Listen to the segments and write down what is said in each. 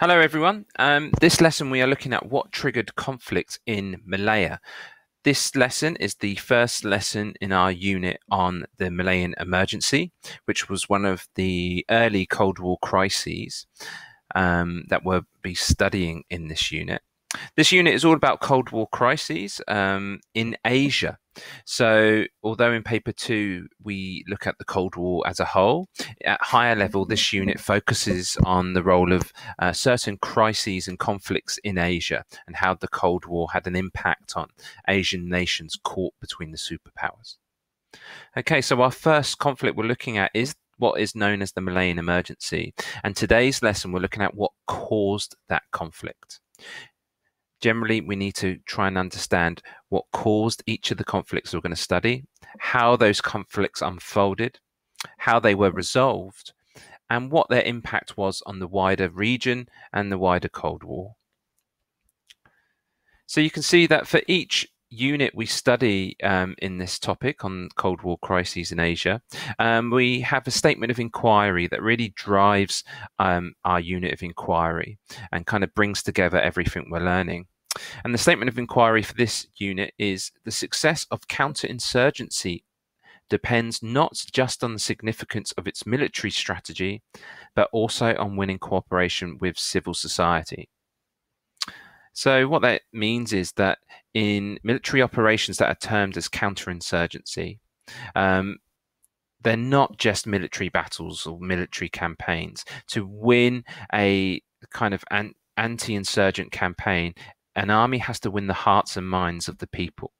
Hello everyone. This lesson we are looking at what triggered conflict in Malaya. This lesson is the first lesson in our unit on the Malayan emergency, which was one of the early Cold War crises that we'll be studying in this unit. This unit is all about Cold War crises in Asia. So, although in paper two we look at the Cold War as a whole, at higher level, this unit focuses on the role of certain crises and conflicts in Asia and how the Cold War had an impact on Asian nations caught between the superpowers. Okay, so our first conflict we're looking at is what is known as the Malayan emergency. And today's lesson, we're looking at what caused that conflict. Generally, we need to try and understand what caused each of the conflicts we're going to study, how those conflicts unfolded, how they were resolved, and what their impact was on the wider region and the wider Cold War. So you can see that for each unit we study in this topic on Cold War crises in Asia, we have a statement of inquiry that really drives our unit of inquiry and kind of brings together everything we're learning. And the statement of inquiry for this unit is the success of counterinsurgency depends not just on the significance of its military strategy, but also on winning cooperation with civil society. So what that means is that in military operations that are termed as counterinsurgency, they're not just military battles or military campaigns. To win a kind of anti-insurgent campaign, an army has to win the hearts and minds of the people.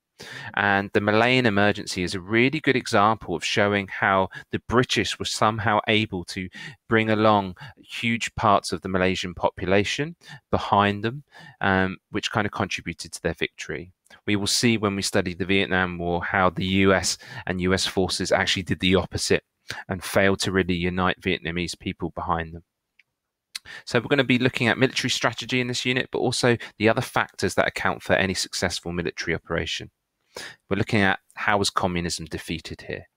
And the Malayan emergency is a really good example of showing how the British were somehow able to bring along huge parts of the Malaysian population behind them, which kind of contributed to their victory. We will see when we study the Vietnam War how the US and US forces actually did the opposite and failed to really unite Vietnamese people behind them. So we're going to be looking at military strategy in this unit, but also the other factors that account for any successful military operation. We're looking at how was communism defeated here.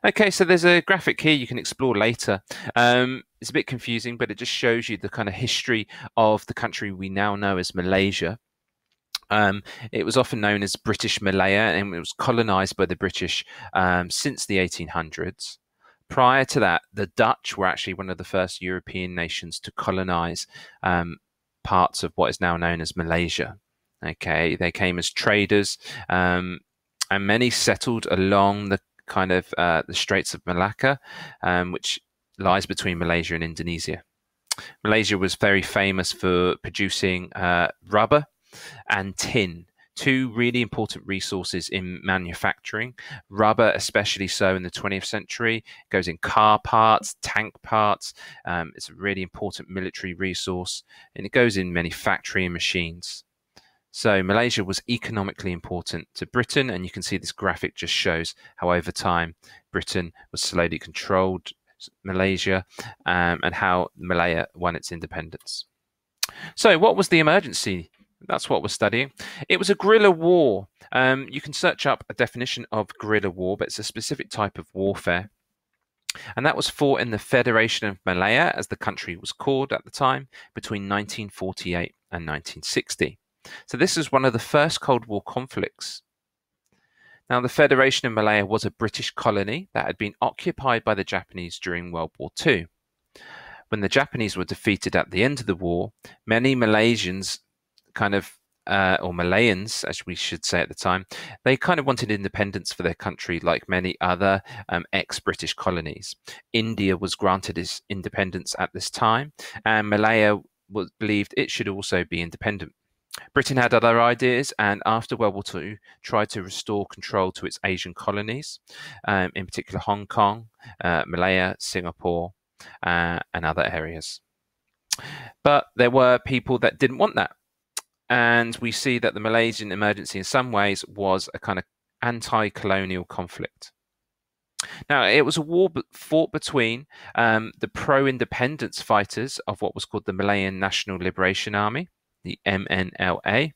Okay, so there's a graphic here you can explore later. It's a bit confusing, but it just shows you the kind of history of the country we now know as Malaysia. It was often known as British Malaya, and it was colonized by the British since the 1800s. Prior to that, the Dutch were actually one of the first European nations to colonize parts of what is now known as Malaysia. Okay, they came as traders, and many settled along the kind of the Straits of Malacca, which lies between Malaysia and Indonesia. Malaysia was very famous for producing rubber and tin, two really important resources in manufacturing. Rubber, especially so in the 20th century, goes in car parts, tank parts. It's a really important military resource, and it goes in many factory and machines. So Malaysia was economically important to Britain, and you can see this graphic just shows how over time Britain was slowly controlled Malaysia and how Malaya won its independence. So what was the emergency? That's what we're studying. It was a guerrilla war. You can search up a definition of guerrilla war, but it's a specific type of warfare. And that was fought in the Federation of Malaya, as the country was called at the time, between 1948 and 1960. So this is one of the first Cold War conflicts. Now, the Federation of Malaya was a British colony that had been occupied by the Japanese during World War II. When the Japanese were defeated at the end of the war, many Malaysians or Malayans, as we should say at the time, they kind of wanted independence for their country like many other ex-British colonies. India was granted its independence at this time, and Malaya believed it should also be independent. Britain had other ideas, and after World War II, tried to restore control to its Asian colonies, in particular Hong Kong, Malaya, Singapore, and other areas. But there were people that didn't want that. And we see that the Malaysian emergency in some ways was a kind of anti-colonial conflict. Now, it was a war fought between the pro-independence fighters of what was called the Malayan National Liberation Army, the MNLA.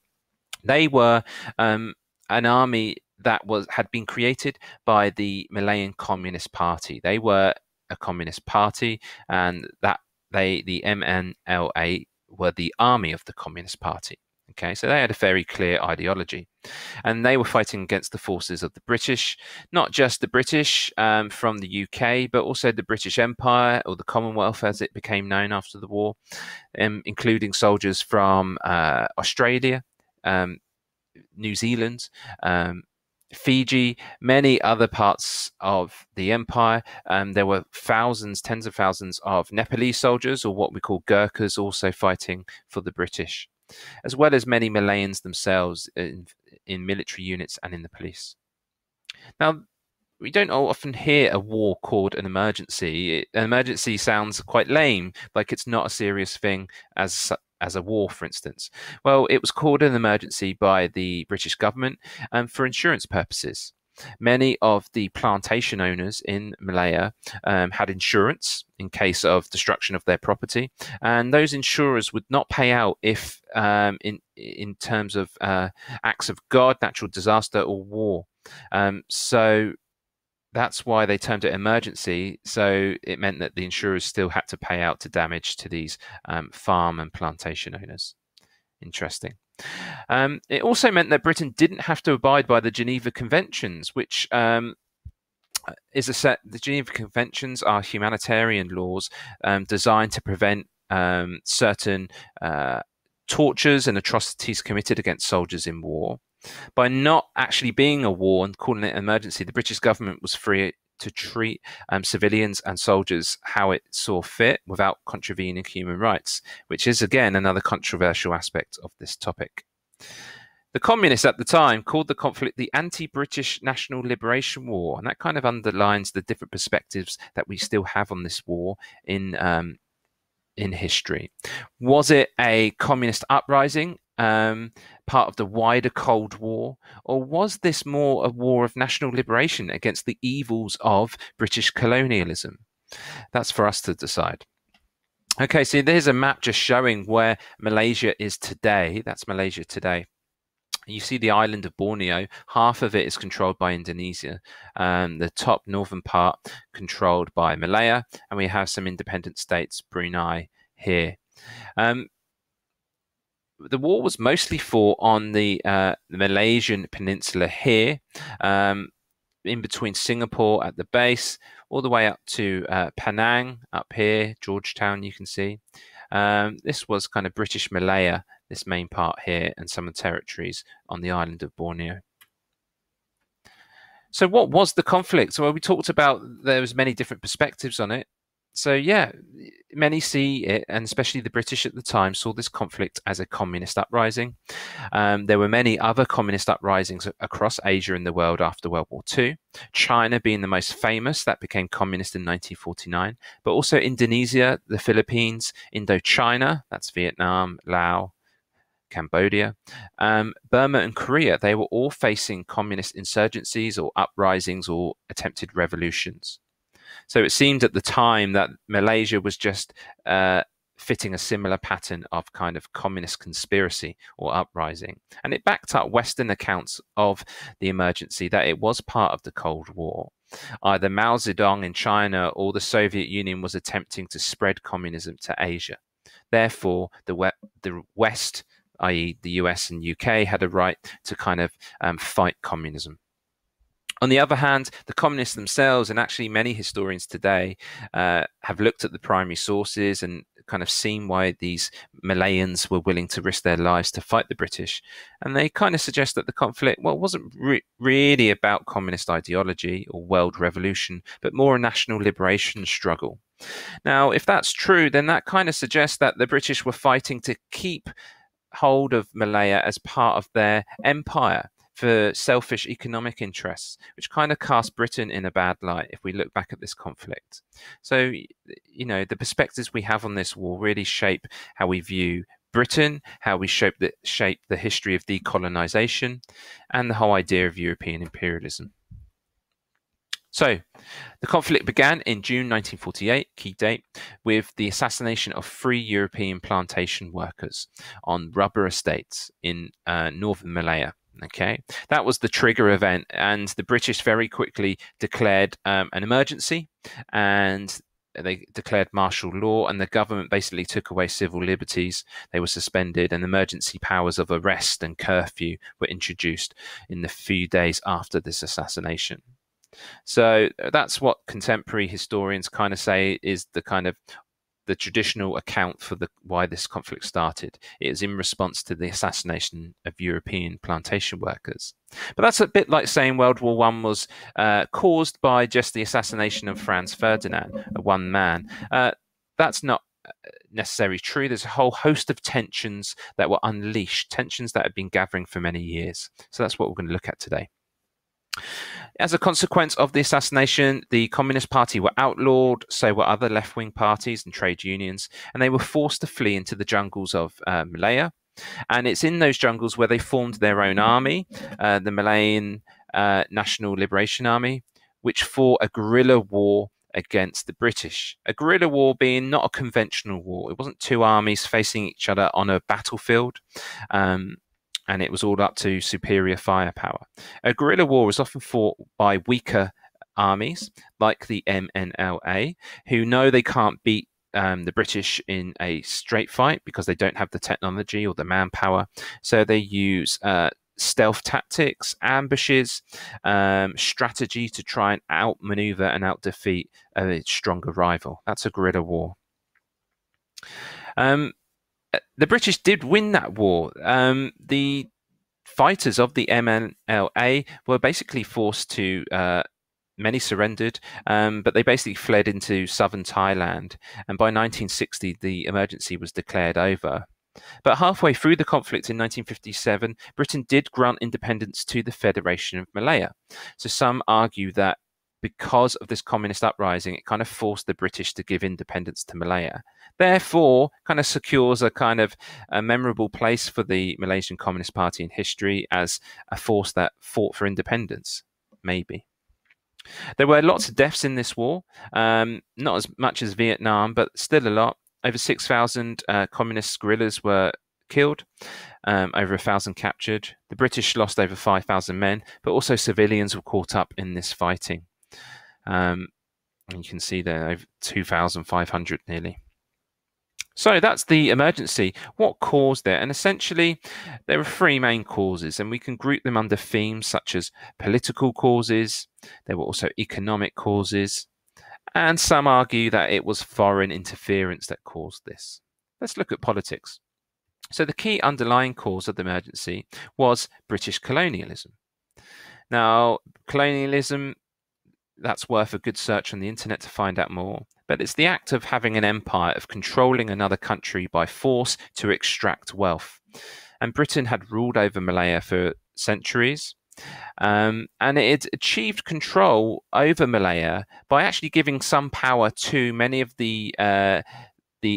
They were an army that had been created by the Malayan Communist Party. They were a communist party, and that the MNLA were the army of the Communist Party. Okay, so they had a very clear ideology, and they were fighting against the forces of the British, not just the British from the UK, but also the British Empire, or the Commonwealth as it became known after the war, including soldiers from Australia, um, New Zealand, um, Fiji, many other parts of the empire. There were thousands, tens of thousands of Nepalese soldiers, or what we call Gurkhas, also fighting for the British, as well as many Malayans themselves in military units and in the police. Now, we don't often hear a war called an emergency. An emergency sounds quite lame, like it's not a serious thing as a war, for instance. Well, it was called an emergency by the British government for insurance purposes. Many of the plantation owners in Malaya had insurance in case of destruction of their property, and those insurers would not pay out if, in terms of acts of God, natural disaster, or war. So that's why they termed it emergency. So it meant that the insurers still had to pay out to damage to these farm and plantation owners. Interesting. It also meant that Britain didn't have to abide by the Geneva Conventions, which is a set. The Geneva Conventions are humanitarian laws designed to prevent certain tortures and atrocities committed against soldiers in war. By not actually being a war and calling it an emergency, the British government was free to treat civilians and soldiers how it saw fit without contravening human rights, which is, again, another controversial aspect of this topic. The communists at the time called the conflict the Anti-British National Liberation War, and that kind of underlines the different perspectives that we still have on this war in history. Was it a communist uprising, part of the wider Cold War, or was this more a war of national liberation against the evils of British colonialism? That's for us to decide. Okay, so there's a map just showing where Malaysia is today. That's Malaysia today. You see the island of Borneo, half of it is controlled by Indonesia, the top northern part controlled by Malaya, and we have some independent states, Brunei, here. The war was mostly fought on the Malaysian peninsula here, in between Singapore at the base, all the way up to Penang up here, Georgetown, you can see. This was kind of British Malaya, this main part here, and some territories on the island of Borneo. So what was the conflict? Well, we talked about there was many different perspectives on it. So yeah, many see it, and especially the British at the time, saw this conflict as a communist uprising. There were many other communist uprisings across Asia and the world after World War II, China being the most famous, that became communist in 1949, but also Indonesia, the Philippines, Indochina, that's Vietnam, Laos, Cambodia, Burma and Korea. They were all facing communist insurgencies or uprisings or attempted revolutions. So it seemed at the time that Malaysia was just fitting a similar pattern of kind of communist conspiracy or uprising. And it backed up Western accounts of the emergency that it was part of the Cold War. Either Mao Zedong in China or the Soviet Union was attempting to spread communism to Asia. Therefore, the West, i.e. the US and UK, had a right to kind of fight communism. On the other hand, the communists themselves, and actually many historians today, have looked at the primary sources and kind of seen why these Malayans were willing to risk their lives to fight the British. And they kind of suggest that the conflict, well, wasn't really about communist ideology or world revolution, but more a national liberation struggle. Now, if that's true, then that kind of suggests that the British were fighting to keep hold of Malaya as part of their empire for selfish economic interests, which kind of cast Britain in a bad light if we look back at this conflict. So, you know, the perspectives we have on this war really shape how we view Britain, how we shape the history of decolonization, and the whole idea of European imperialism. So, the conflict began in June 1948, key date, with the assassination of 3 European plantation workers on rubber estates in northern Malaya. Okay, that was the trigger event, and the British very quickly declared an emergency, and they declared martial law, and the government basically took away civil liberties. They were suspended, and emergency powers of arrest and curfew were introduced in the few days after this assassination. So that's what contemporary historians kind of say is the traditional account for why this conflict started. It is in response to the assassination of European plantation workers. But that's a bit like saying World War I was caused by just the assassination of Franz Ferdinand, one man. That's not necessarily true. There's a whole host of tensions that were unleashed, tensions that had been gathering for many years. So that's what we're going to look at today. As a consequence of the assassination, the Communist Party were outlawed, so were other left-wing parties and trade unions, and they were forced to flee into the jungles of Malaya. And it's in those jungles where they formed their own army, the Malayan National Liberation Army, which fought a guerrilla war against the British. A guerrilla war being not a conventional war. It wasn't two armies facing each other on a battlefield. And it was all up to superior firepower. A guerrilla war is often fought by weaker armies, like the MNLA, who know they can't beat the British in a straight fight because they don't have the technology or the manpower. So they use stealth tactics, ambushes, strategy to try and outmaneuver and outdefeat a stronger rival. That's a guerrilla war. The British did win that war. The fighters of the MNLA were basically forced to, many surrendered, but they basically fled into southern Thailand. And by 1960, the emergency was declared over. But halfway through the conflict in 1957, Britain did grant independence to the Federation of Malaya. So some argue that because of this communist uprising, it kind of forced the British to give independence to Malaya. Therefore, kind of secures a kind of a memorable place for the Malaysian Communist Party in history as a force that fought for independence, maybe. There were lots of deaths in this war, not as much as Vietnam, but still a lot. Over 6,000 communist guerrillas were killed, over 1,000 captured. The British lost over 5,000 men, but also civilians were caught up in this fighting. And you can see there over 2,500 nearly. So that's the emergency. What caused it? And essentially, there are three main causes, and we can group them under themes such as political causes. There were also economic causes, and some argue that it was foreign interference that caused this. Let's look at politics. So the key underlying cause of the emergency was British colonialism. Now, colonialism, that's worth a good search on the internet to find out more. But it's the act of having an empire, of controlling another country by force to extract wealth. And Britain had ruled over Malaya for centuries. And it achieved control over Malaya by actually giving some power to many of the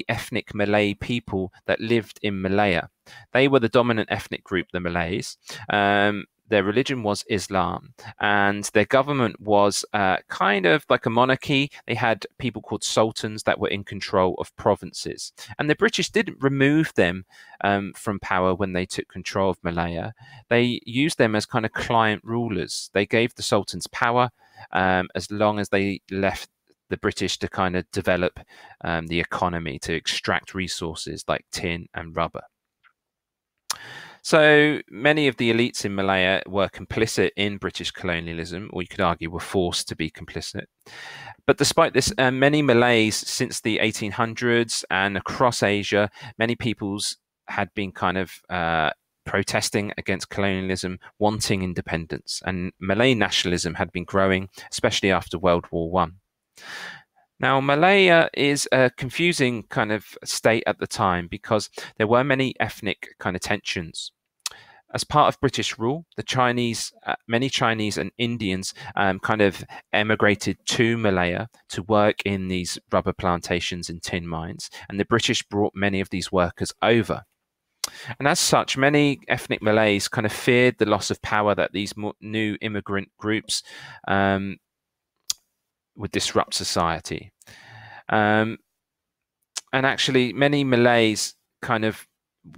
ethnic Malay people that lived in Malaya. They were the dominant ethnic group, the Malays. Their religion was Islam, and their government was kind of like a monarchy. They had people called sultans that were in control of provinces. And the British didn't remove them from power when they took control of Malaya. They used them as kind of client rulers. They gave the sultans power as long as they left the British to kind of develop the economy, to extract resources like tin and rubber. So many of the elites in Malaya were complicit in British colonialism, or you could argue were forced to be complicit. But despite this, many Malays since the 1800s and across Asia, many peoples had been kind of protesting against colonialism, wanting independence. And Malay nationalism had been growing, especially after World War I. Now, Malaya is a confusing kind of state at the time because there were many ethnic kind of tensions. As part of British rule, the Chinese, many Chinese and Indians kind of emigrated to Malaya to work in these rubber plantations and tin mines, and the British brought many of these workers over. And as such, many ethnic Malays kind of feared the loss of power that these new immigrant groups would disrupt society. And actually, many Malays kind of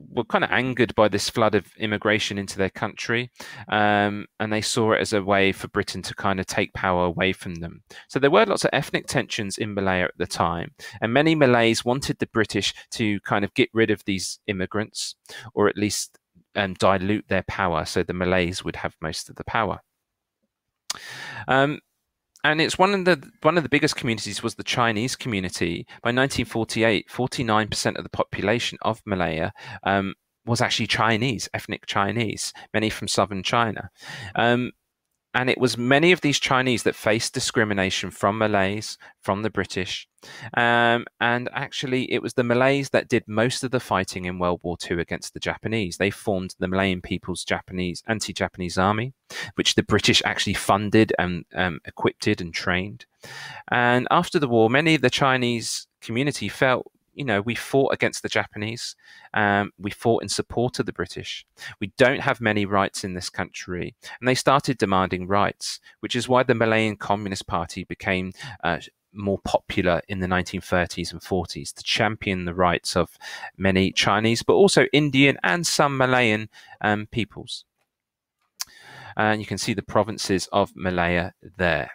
were kind of angered by this flood of immigration into their country, and they saw it as a way for Britain to kind of take power away from them. So there were lots of ethnic tensions in Malaya at the time, and many Malays wanted the British to kind of get rid of these immigrants, or at least dilute their power, so the Malays would have most of the power. Um, and it's one of the biggest communities was the Chinese community. By 1948, 49% of the population of Malaya was actually Chinese, ethnic Chinese, many from southern China. And it was many of these Chinese that faced discrimination from Malays, from the British. And actually, it was the Malays that did most of the fighting in World War II against the Japanese. They formed the Malayan People's Anti-Japanese Army, which the British actually funded and equipped and trained. And after the war, many of the Chinese community felt, we fought against the Japanese. We fought in support of the British. We don't have many rights in this country. And they started demanding rights, which is why the Malayan Communist Party became more popular in the 1930s and 40s to champion the rights of many Chinese, but also Indian and some Malayan peoples. And you can see the provinces of Malaya there.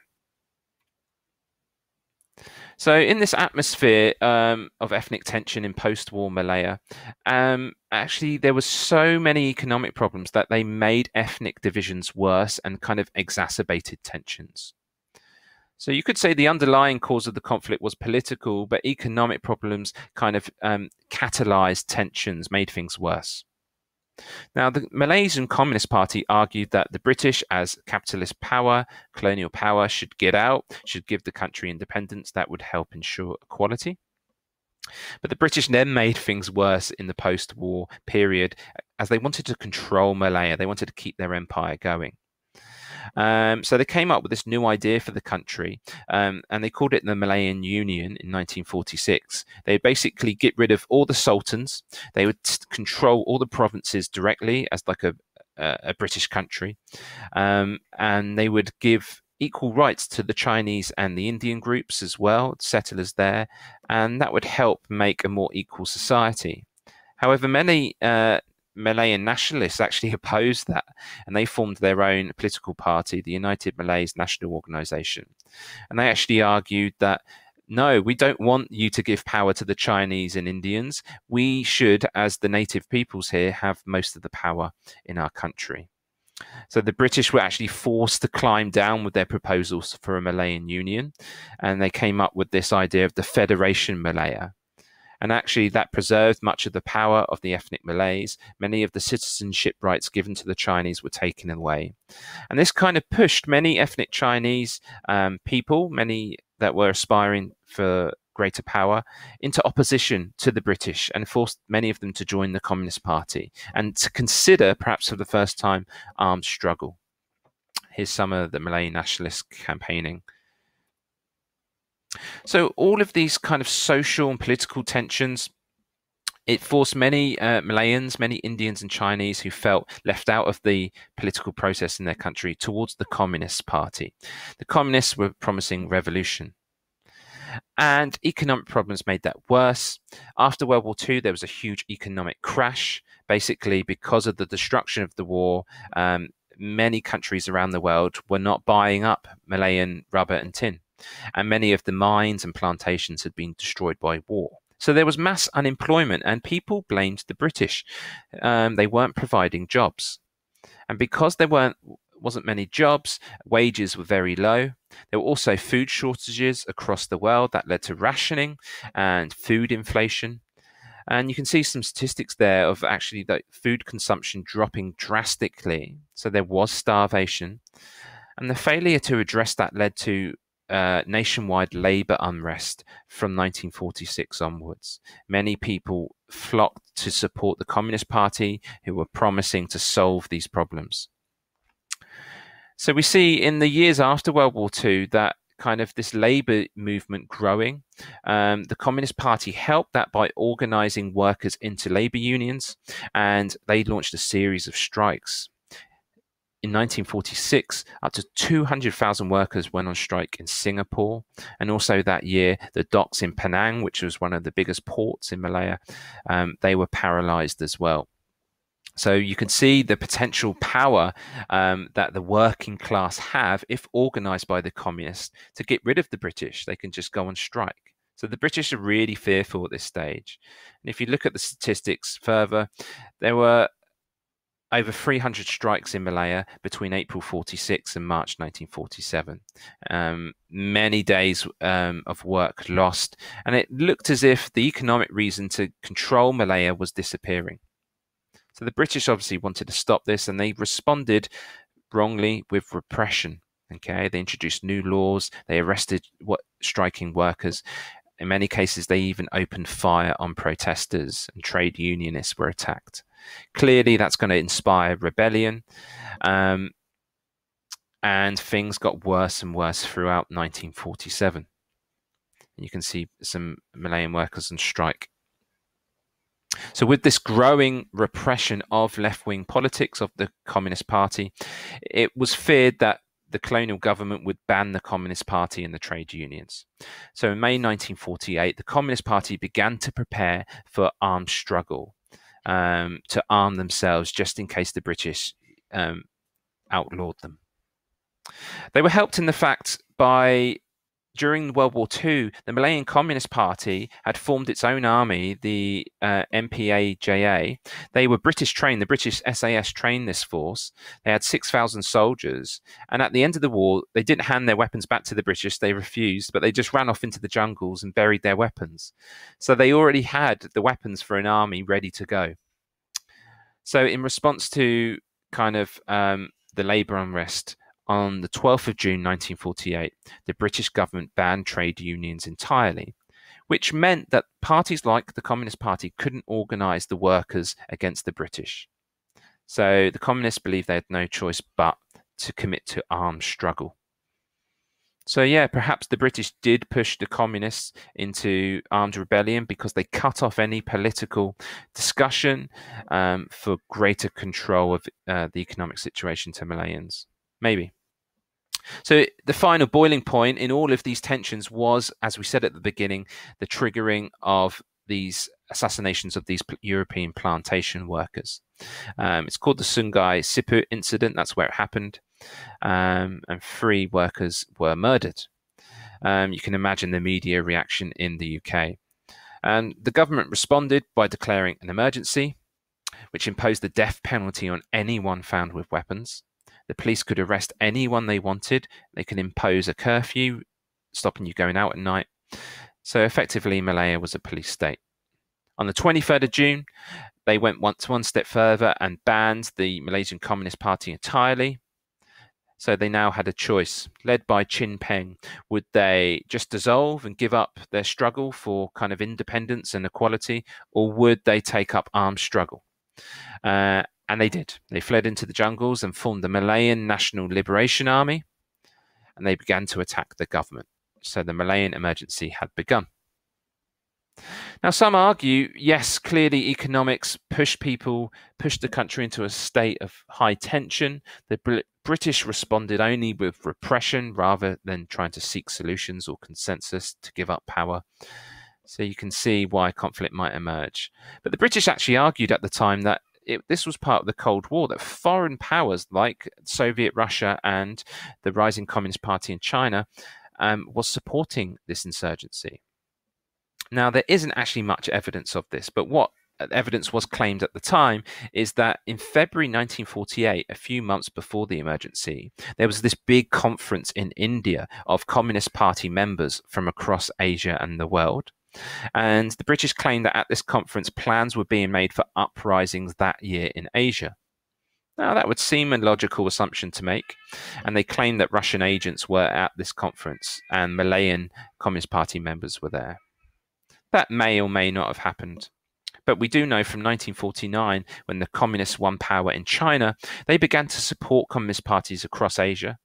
So in this atmosphere of ethnic tension in post-war Malaya, actually there were so many economic problems that they made ethnic divisions worse and kind of exacerbated tensions. So you could say the underlying cause of the conflict was political, but economic problems kind of catalyzed tensions, made things worse. Now, the Malaysian Communist Party argued that the British, as capitalist power, colonial power, should get out, should give the country independence. That would help ensure equality. But the British then made things worse in the post-war period, as they wanted to control Malaya. They wanted to keep their empire going. So they came up with this new idea for the country, and they called it the Malayan Union in 1946. They'd basically get rid of all the sultans. They would control all the provinces directly as like a British country, and they would give equal rights to the Chinese and the Indian groups as well, settlers there, and that would help make a more equal society. However, many Malayan nationalists actually opposed that, and they formed their own political party, the United Malays National Organization. And they actually argued that, no, we don't want you to give power to the Chinese and Indians. We should, as the native peoples here, have most of the power in our country. So the British were actually forced to climb down with their proposals for a Malayan union, and they came up with this idea of the Federation Malaya. And actually, that preserved much of the power of the ethnic Malays. Many of the citizenship rights given to the Chinese were taken away. And this kind of pushed many ethnic Chinese people, many that were aspiring for greater power, into opposition to the British, and forced many of them to join the Communist Party and to consider, perhaps for the first time, armed struggle. Here's some of the Malay nationalists campaigning. So all of these kind of social and political tensions, it forced many Malayans, many Indians and Chinese who felt left out of the political process in their country towards the Communist Party. The Communists were promising revolution. And economic problems made that worse. After World War II, there was a huge economic crash, basically because of the destruction of the war. Many countries around the world were not buying up Malayan rubber and tin, and many of the mines and plantations had been destroyed by war. So there was mass unemployment, and people blamed the British. They weren't providing jobs. And because there wasn't many jobs, wages were very low. There were also food shortages across the world that led to rationing and food inflation. And you can see some statistics there of actually the food consumption dropping drastically. So there was starvation. And the failure to address that led to nationwide labor unrest from 1946 onwards. Many people flocked to support the Communist Party, who were promising to solve these problems. So we see in the years after World War II that kind of this labor movement growing. The Communist Party helped that by organizing workers into labor unions, and they launched a series of strikes. in 1946, up to 200,000 workers went on strike in Singapore. And also that year, the docks in Penang, which was one of the biggest ports in Malaya, they were paralyzed as well. So you can see the potential power that the working class have if organized by the communists to get rid of the British. They can just go on strike. So the British are really fearful at this stage. And if you look at the statistics further, there were over 300 strikes in Malaya between April 46 and March 1947. Many days of work lost, and it looked as if the economic reason to control Malaya was disappearing. So the British obviously wanted to stop this, and they responded wrongly with repression. Okay, they introduced new laws, they arrested striking workers. In many cases, they even opened fire on protesters, and trade unionists were attacked. Clearly, that's going to inspire rebellion, and things got worse and worse throughout 1947. And you can see some Malayan workers on strike. So with this growing repression of left-wing politics of the Communist Party, it was feared that the colonial government would ban the Communist Party and the trade unions. So in May 1948, the Communist Party began to prepare for armed struggle, to arm themselves just in case the British outlawed them. They were helped in the fact by, during World War II, the Malayan Communist Party had formed its own army, the MPAJA. They were British trained. The British SAS trained this force. They had 6,000 soldiers. And at the end of the war, they didn't hand their weapons back to the British. They refused, but they just ran off into the jungles and buried their weapons. So they already had the weapons for an army ready to go. So in response to kind of the labour unrest, on the 12th of June 1948, the British government banned trade unions entirely, which meant that parties like the Communist Party couldn't organise the workers against the British. So the communists believed they had no choice but to commit to armed struggle. So yeah, perhaps the British did push the communists into armed rebellion because they cut off any political discussion for greater control of the economic situation to Malayans. Maybe. So the final boiling point in all of these tensions was, as we said at the beginning, the triggering of these assassinations of these European plantation workers. It's called the Sungai Siput incident. That's where it happened. And 3 workers were murdered. You can imagine the media reaction in the UK. And the government responded by declaring an emergency, which imposed the death penalty on anyone found with weapons. The police could arrest anyone they wanted. They can impose a curfew, stopping you going out at night. So effectively, Malaya was a police state. On the 23rd of June, they went one step further and banned the Malaysian Communist Party entirely. So they now had a choice, led by Chin Peng. Would they just dissolve and give up their struggle for kind of independence and equality, or would they take up armed struggle? And they did. They fled into the jungles and formed the Malayan National Liberation Army, and they began to attack the government. So the Malayan emergency had begun. Now, some argue, yes, clearly economics pushed the country into a state of high tension. The British responded only with repression rather than trying to seek solutions or consensus to give up power. So you can see why conflict might emerge. But the British actually argued at the time that this was part of the Cold War, that foreign powers like Soviet Russia and the rising Communist Party in China was supporting this insurgency. Now, there isn't actually much evidence of this, but what evidence was claimed at the time is that in February 1948, a few months before the emergency, there was this big conference in India of Communist Party members from across Asia and the world. And the British claimed that at this conference, plans were being made for uprisings that year in Asia. Now, that would seem a logical assumption to make, and they claimed that Russian agents were at this conference and Malayan Communist Party members were there. That may or may not have happened. But we do know from 1949, when the communists won power in China, they began to support communist parties across Asia.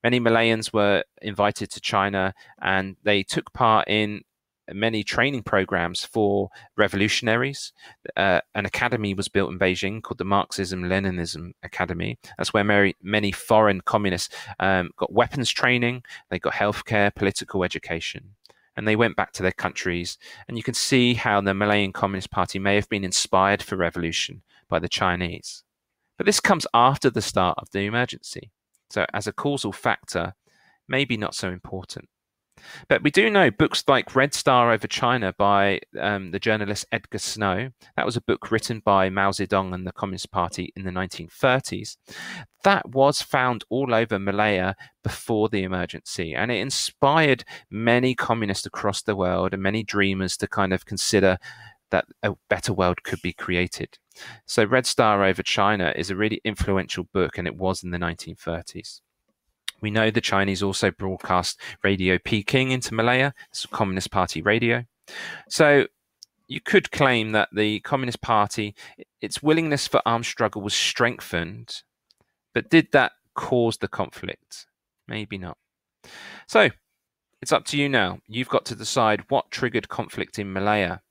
Many Malayans were invited to China, and they took part in many training programs for revolutionaries. An academy was built in Beijing called the Marxism-Leninism Academy. That's where many foreign communists got weapons training, they got healthcare, political education, and they went back to their countries. And you can see how the Malayan Communist Party may have been inspired for revolution by the Chinese. But this comes after the start of the emergency. So as a causal factor, maybe not so important. But we do know books like Red Star Over China by the journalist Edgar Snow. That was a book written by Mao Zedong and the Communist Party in the 1930s. That was found all over Malaya before the emergency, and it inspired many communists across the world and many dreamers to kind of consider that a better world could be created. So Red Star Over China is a really influential book, and it was in the 1930s. We know the Chinese also broadcast Radio Peking into Malaya. It's a Communist Party radio. So you could claim that the Communist Party, its willingness for armed struggle was strengthened, but did that cause the conflict? Maybe not. So it's up to you now. You've got to decide what triggered conflict in Malaya.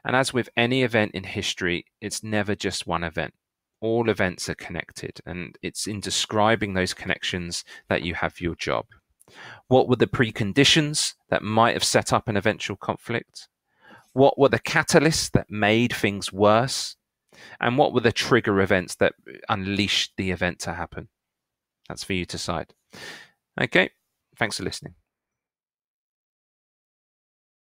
And as with any event in history, it's never just one event. All events are connected, and it's in describing those connections that you have your job. What were the preconditions that might have set up an eventual conflict? What were the catalysts that made things worse? And what were the trigger events that unleashed the event to happen? That's for you to decide. Okay, thanks for listening.